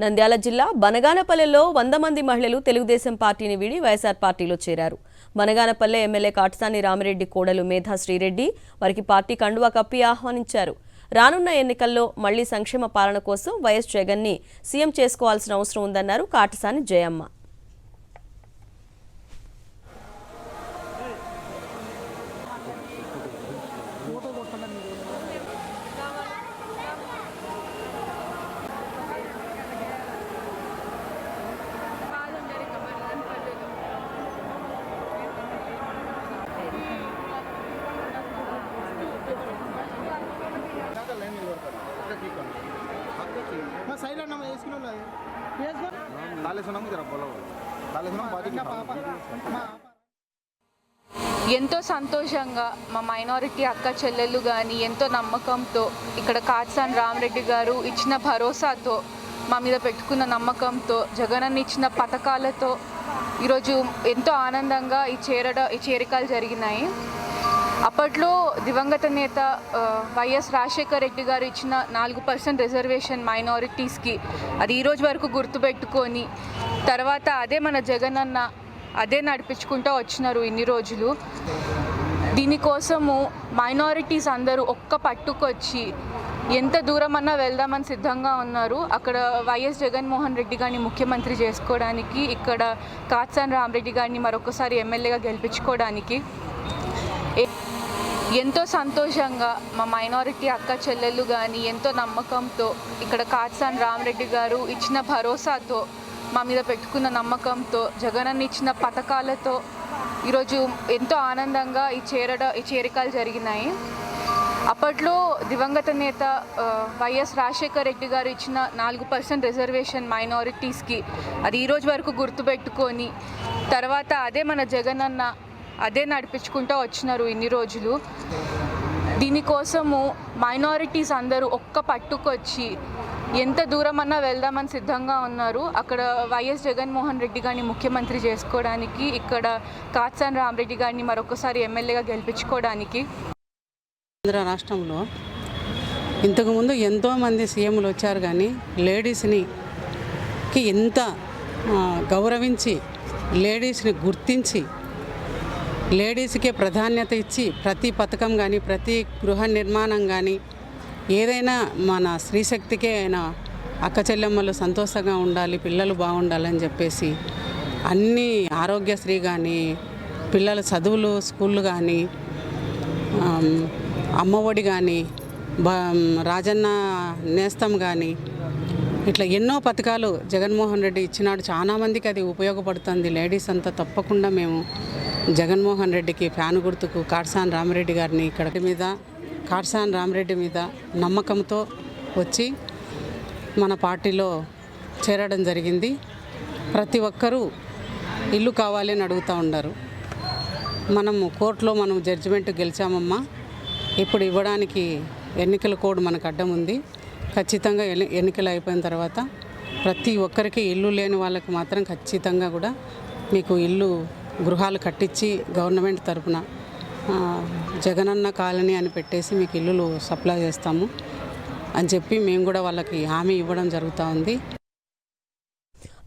నంద్యాల జిల్లా బనగానపల్లెలో 100 మంది మహిళలు తెలుగుదేశం పార్టీని వీడి వైఎస్ఆర్ పార్టీలో చేరారు. బనగానపల్లె ఎమ్మెల్యే కాటసాని రామిరెడ్డి కోడలు మేధా శ్రీరెడ్డి వారికి పార్టీ కండువా కప్పి ఆహ్వానించారు. రానున్న ఎన్నికల్లో మళ్లీ సంక్షేమ పాలన కోసం వైఎస్ జగన్ని సీఎం చేసుకోవాల్సిన అవసరం ఉందన్నారు కాటసాని జయమ్మ. ఎంతో సంతోషంగా మా మైనారిటీ అక్క చెల్లెళ్ళు కానీ ఎంతో నమ్మకంతో ఇక్కడ కాటసాని రామిరెడ్డి గారు ఇచ్చిన భరోసాతో మా మీద పెట్టుకున్న నమ్మకంతో జగనన్న ఇచ్చిన పథకాలతో ఈరోజు ఎంతో ఆనందంగా ఈ చేరికలు జరిగినాయి. అప్పట్లో దివంగత నేత వైఎస్ రాజశేఖర్ రెడ్డి గారు ఇచ్చిన 4% రిజర్వేషన్ మైనారిటీస్కి అది ఈరోజు వరకు గుర్తుపెట్టుకొని తర్వాత అదే మన జగనన్న అదే నడిపించుకుంటూ వచ్చినారు ఇన్ని రోజులు. దీనికోసము మైనారిటీస్ అందరూ ఒక్క పట్టుకొచ్చి ఎంత దూరం అన్నా వెళ్దామని సిద్ధంగా ఉన్నారు. అక్కడ వైఎస్ జగన్మోహన్ రెడ్డి గారిని ముఖ్యమంత్రి చేసుకోవడానికి, ఇక్కడ కాటసాని రామిరెడ్డి గారిని మరొకసారి ఎమ్మెల్యేగా గెలిపించుకోవడానికి ఎంతో సంతోషంగా మా మైనారిటీ అక్క చెల్లెళ్ళు కానీ ఎంతో నమ్మకంతో ఇక్కడ కాటసాని రామిరెడ్డి గారు ఇచ్చిన భరోసాతో మా మీద పెట్టుకున్న నమ్మకంతో జగనన్న ఇచ్చిన పథకాలతో ఈరోజు ఎంతో ఆనందంగా ఈ చేరికలు జరిగినాయి. అప్పట్లో దివంగత నేత వైఎస్ రాజశేఖర్ రెడ్డి గారు ఇచ్చిన 4% రిజర్వేషన్ మైనారిటీస్కి అది ఈరోజు వరకు గుర్తుపెట్టుకొని తర్వాత అదే మన జగనన్న అదే నడిపించుకుంటూ వచ్చినారు ఇన్ని రోజులు. దీనికోసము మైనారిటీస్ అందరూ ఒక్క పట్టుకొచ్చి ఎంత దూరం అన్నా వెళ్దామని సిద్ధంగా ఉన్నారు. అక్కడ వైఎస్ జగన్మోహన్ రెడ్డి గారిని ముఖ్యమంత్రి చేసుకోవడానికి, ఇక్కడ కాటసాని రామిరెడ్డి గారిని మరొకసారి ఎమ్మెల్యేగా గెలిపించుకోవడానికి. ఆంధ్ర రాష్ట్రంలో ఇంతకుముందు ఎంతోమంది సీఎంలు వచ్చారు, కానీ లేడీస్ని ఎంత గౌరవించి లేడీస్ని గుర్తించి లేడీస్కే ప్రాధాన్యత ఇచ్చి ప్రతి పథకం కానీ ప్రతి గృహ నిర్మాణం కానీ ఏదైనా మన స్త్రీశక్తికే అయినా అక్క చెల్లెమ్మలు సంతోషంగా ఉండాలి, పిల్లలు బాగుండాలని చెప్పేసి అన్నీ ఆరోగ్యశ్రీ కానీ పిల్లల చదువులు స్కూళ్ళు కానీ అమ్మఒడి కానీ రాజన్న నేస్తం కానీ ఇట్లా ఎన్నో పథకాలు జగన్మోహన్ రెడ్డి ఇచ్చినాడు. చాలామందికి అది ఉపయోగపడుతుంది. లేడీస్ అంతా తప్పకుండా మేము జగన్మోహన్ రెడ్డికి ఫ్యాన్ గుర్తుకు కాటసాని రామిరెడ్డి గారిని ఇక్కడ మీద కాటసాని రామిరెడ్డి మీద నమ్మకంతో వచ్చి మన పార్టీలో చేరడం జరిగింది. ప్రతి ఒక్కరూ ఇల్లు కావాలి అని అడుగుతూ ఉన్నారు. మనము కోర్టులో మనం జడ్జిమెంట్ గెలిచామమ్మా, ఇప్పుడు ఇవ్వడానికి ఎన్నికల కోడ్ మనకు అడ్డం ఉంది. ఖచ్చితంగా ఎన్నికలు అయిపోయిన తర్వాత ప్రతి ఒక్కరికి ఇల్లు లేని వాళ్ళకి మాత్రం ఖచ్చితంగా కూడా మీకు ఇల్లు గృహాలు కట్టించి గవర్నమెంట్ తరఫున జగనన్న కాలనీ అని పెట్టేసి మీకు ఇల్లులు సప్లై చేస్తాము అని చెప్పి మేము కూడా వాళ్ళకి హామీ ఇవ్వడం జరుగుతూ ఉంది.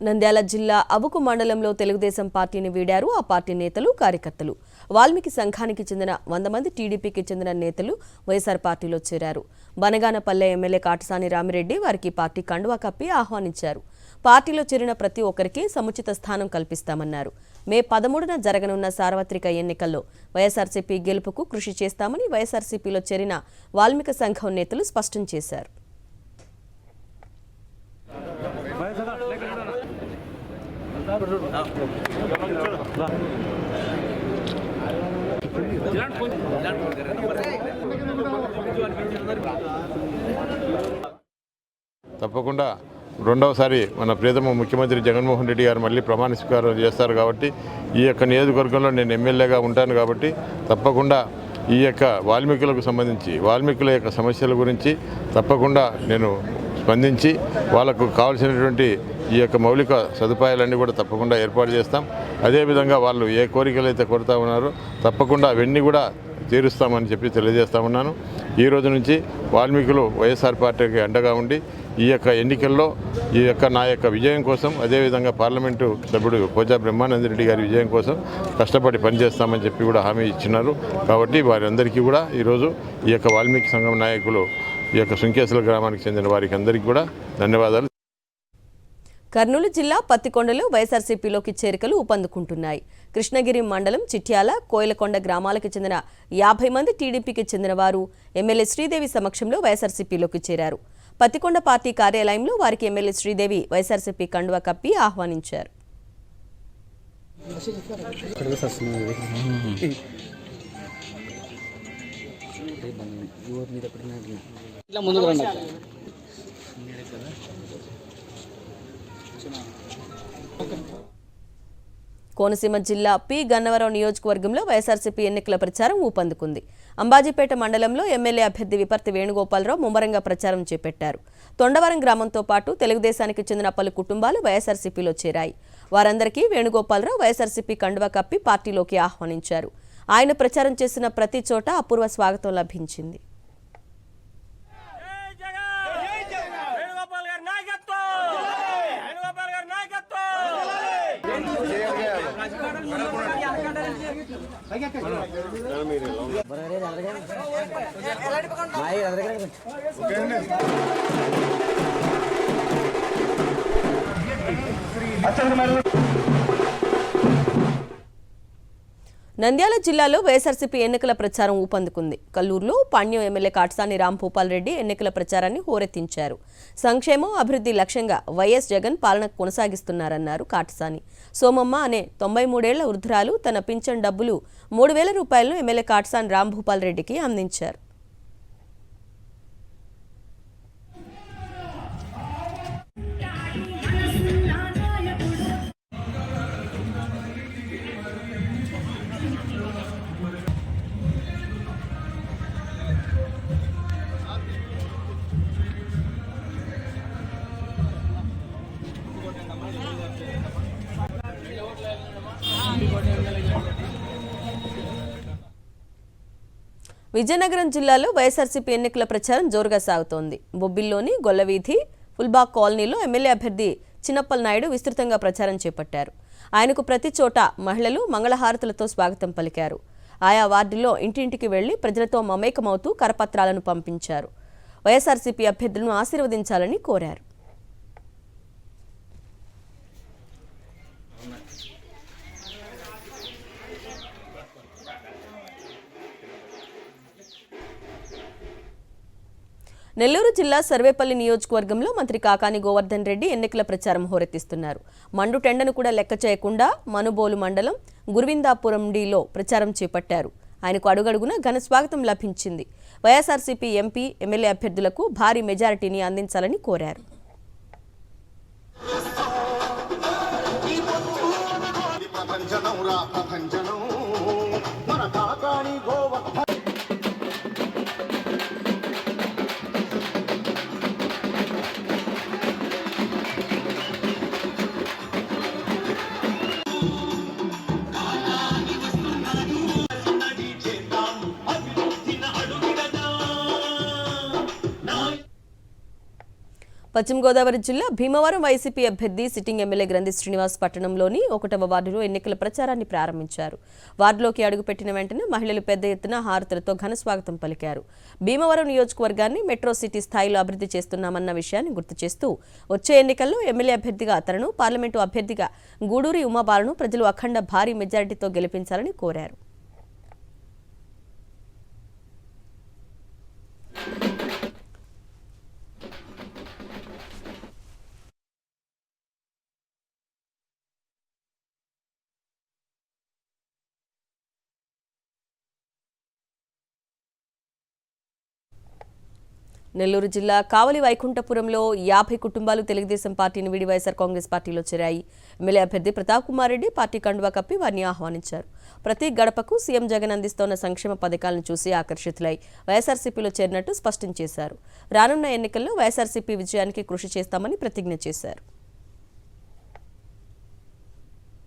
నంద్యాల జిల్లా అబుకు మండలంలో తెలుగుదేశం పార్టీని వీడారు ఆ పార్టీ నేతలు, కార్యకర్తలు. వాల్మీకి సంఘానికి చెందిన 100 మంది, టీడీపీకి చెందిన నేతలు వైఎస్ఆర్ పార్టీలో చేరారు. బనగానపల్లె ఎమ్మెల్యే కాటసాని రామిరెడ్డి వారికి పార్టీ కండువా కప్పి ఆహ్వానించారు. పార్టీలో చేరిన ప్రతి ఒక్కరికి సముచిత స్థానం కల్పిస్తామన్నారు. మే 13న జరగనున్న సార్వత్రిక ఎన్నికల్లో వైఎస్ఆర్సీపీ గెలుపుకు కృషి చేస్తామని వైఎస్ఆర్సీపీలో చేరిన వాల్మీకి సంఘం నేతలు స్పష్టం చేశారు. తప్పకుండా రెండవసారి మన ప్రియతమ ముఖ్యమంత్రి జగన్మోహన్ రెడ్డి గారు మళ్ళీ ప్రమాణ స్వీకారం చేస్తారు కాబట్టి ఈ యొక్క నియోజకవర్గంలో నేను ఎమ్మెల్యేగా ఉంటాను కాబట్టి తప్పకుండా ఈ యొక్క వాల్మీకులకు సంబంధించి వాల్మీకుల యొక్క సమస్యల గురించి తప్పకుండా నేను స్పందించి వాళ్ళకు కావాల్సినటువంటి ఈ యొక్క మౌలిక సదుపాయాలన్నీ కూడా తప్పకుండా ఏర్పాటు చేస్తాం. అదేవిధంగా వాళ్ళు ఏ కోరికలు అయితే కోరుతా ఉన్నారో తప్పకుండా అవన్నీ కూడా తీరుస్తామని చెప్పి తెలియజేస్తామన్నాను. ఈ రోజు నుంచి వాల్మీకులు వైఎస్ఆర్ పార్టీకి అండగా ఉండి ఈ యొక్క ఎన్నికల్లో నా యొక్క విజయం కోసం, అదేవిధంగా పార్లమెంటు సభ్యుడు పోచా బ్రహ్మానందరెడ్డి గారి విజయం కోసం కష్టపడి పనిచేస్తామని చెప్పి కూడా హామీ ఇచ్చినారు. కాబట్టి వారందరికీ కూడా ఈరోజు ఈ యొక్క వాల్మీకి సంఘం నాయకులు ఈ యొక్క సుంకేశ్వర గ్రామానికి చెందిన వారికి అందరికీ కూడా ధన్యవాదాలు. కర్నూలు జిల్లా పత్తికొండలో వైఎస్ఆర్సీపీలోకి చేరికలు ఊపందుకుంటున్నాయి. కృష్ణగిరి మండలం చిట్యాల, కోయిలకొండ గ్రామాలకు చెందిన 50 మంది టీడీపీకి చెందిన వారు ఎమ్మెల్యే శ్రీదేవి సమక్షంలో వైఎస్ఆర్సీపీలోకి చేరారు. పత్తికొండ పార్టీ కార్యాలయంలో వారికి ఎమ్మెల్యే శ్రీదేవి వైఎస్ఆర్సీపీ కండువా కప్పి ఆహ్వానించారు. కోనసీమ జిల్లా పి గన్నవరం నియోజకవర్గంలో వైఎస్ఆర్సీపీ ఎన్నికల ప్రచారం ఊపందుకుంది. అంబాజీపేట మండలంలో ఎమ్మెల్యే అభ్యర్థి విపర్తి వేణుగోపాలరావు ముమ్మరంగా ప్రచారం చేపట్టారు. తొండవరం గ్రామంతో పాటు తెలుగుదేశానికి చెందిన పలు కుటుంబాలు వైఎస్ఆర్సీపీలో చేరాయి. వారందరికీ వేణుగోపాలరావు వైఎస్ఆర్సీపీ కండువా కప్పి పార్టీలోకి ఆహ్వానించారు. ఆయన ప్రచారం చేసిన ప్రతి చోట అపూర్వ స్వాగతం లభించింది. నంద్యాల జిల్లాలో వైఎస్ఆర్సీపీ ఎన్నికల ప్రచారం ఊపందుకుంది. కల్లూరులో పాణ్యం ఎమ్మెల్యే కాటసాని రాంభూపాల్ రెడ్డి ఎన్నికల ప్రచారాన్ని హోరెత్తించారు. సంక్షేమం, అభివృద్ధి లక్ష్యంగా వైఎస్ జగన్ పాలన కొనసాగిస్తున్నారన్నారు కాటసాని. సోమమ్మ అనే 93 ఏళ్ల వృద్ధురాలు తన పింఛన్ డబ్బులు 3,000 రూపాయలను ఎమ్మెల్యే కాటసాని రాంభూపాల్ రెడ్డికి అందించారు. విజయనగరం జిల్లాలో వైఎస్ఆర్సీపీ ఎన్నికల ప్రచారం జోరుగా సాగుతోంది. బొబ్బిల్లోని గొల్లవీధి, ఫుల్బాగ్ కాలనీలో ఎమ్మెల్యే అభ్యర్థి చిన్నప్పల్ నాయుడు విస్తృతంగా ప్రచారం చేపట్టారు. ఆయనకు ప్రతి చోట మహిళలు మంగళహారతులతో స్వాగతం పలికారు. ఆయా వార్డుల్లో ఇంటింటికి వెళ్లి ప్రజలతో మమేకమవుతూ కరపత్రాలను పంపించారు. వైఎస్ఆర్సీపీ అభ్యర్థులను ఆశీర్వదించాలని కోరారు. నెల్లూరు జిల్లా సర్వేపల్లి నియోజకవర్గంలో మంత్రి కాకాని గోవర్ధన్ రెడ్డి ఎన్నికల ప్రచారం హోరెత్తిస్తున్నారు. మండు టెండను కూడా లెక్క చేయకుండా మనుబోలు మండలం గురువిందాపురండిలో ప్రచారం చేపట్టారు. ఆయనకు అడుగడుగున ఘన స్వాగతం లభించింది. వైఎస్ఆర్సీపీ ఎంపీ, ఎమ్మెల్యే అభ్యర్థులకు భారీ మెజారిటీని అందించాలని కోరారు. పశ్చిమ గోదావరి జిల్లా భీమవరం వైసీపీ అభ్యర్థి సిట్టింగ్ ఎమ్మెల్యే గ్రంథి శ్రీనివాస్ పట్టణంలోని 1వ వార్డులో ఎన్నికల ప్రచారాన్ని ప్రారంభించారు. వార్డులోకి అడుగుపెట్టిన వెంటనే మహిళలు పెద్ద ఎత్తున హారతులతో ఘన స్వాగతం పలికారు. భీమవరం నియోజకవర్గాన్ని మెట్రో సిటీ స్థాయిలో అభివృద్ధి చేస్తున్నామన్న విషయాన్ని గుర్తు చేస్తూ వచ్చే ఎన్నికల్లో ఎమ్మెల్యే అభ్యర్థిగా అతను, పార్లమెంటు అభ్యర్థిగా గూడూరి ఉమాబాలను ప్రజలు అఖండ భారీ మెజారిటీతో గెలిపించాలని కోరారు. నెల్లూరు జిల్లా కావలి వైకుంఠపురంలో 50 కుటుంబాలు తెలుగుదేశం పార్టీని వీడి వైఎస్ఆర్ కాంగ్రెస్ పార్టీలో చేరాయి. ఎమ్మెల్యే అభ్యర్థి ప్రతాప్ కుమార్ రెడ్డి పార్టీ కండువా కప్పి వారిని ఆహ్వానించారు. ప్రతి గడపకు సీఎం జగన్ అందిస్తోన్న సంక్షేమ పథకాలను చూసి ఆకర్షితులై వైఎస్ఆర్సీపీలో చేరినట్టు స్పష్టం చేశారు. రానున్న ఎన్నికల్లో వైఎస్ఆర్సీపీ విజయానికి కృషి చేస్తామని ప్రతిజ్ఞ చేశారు.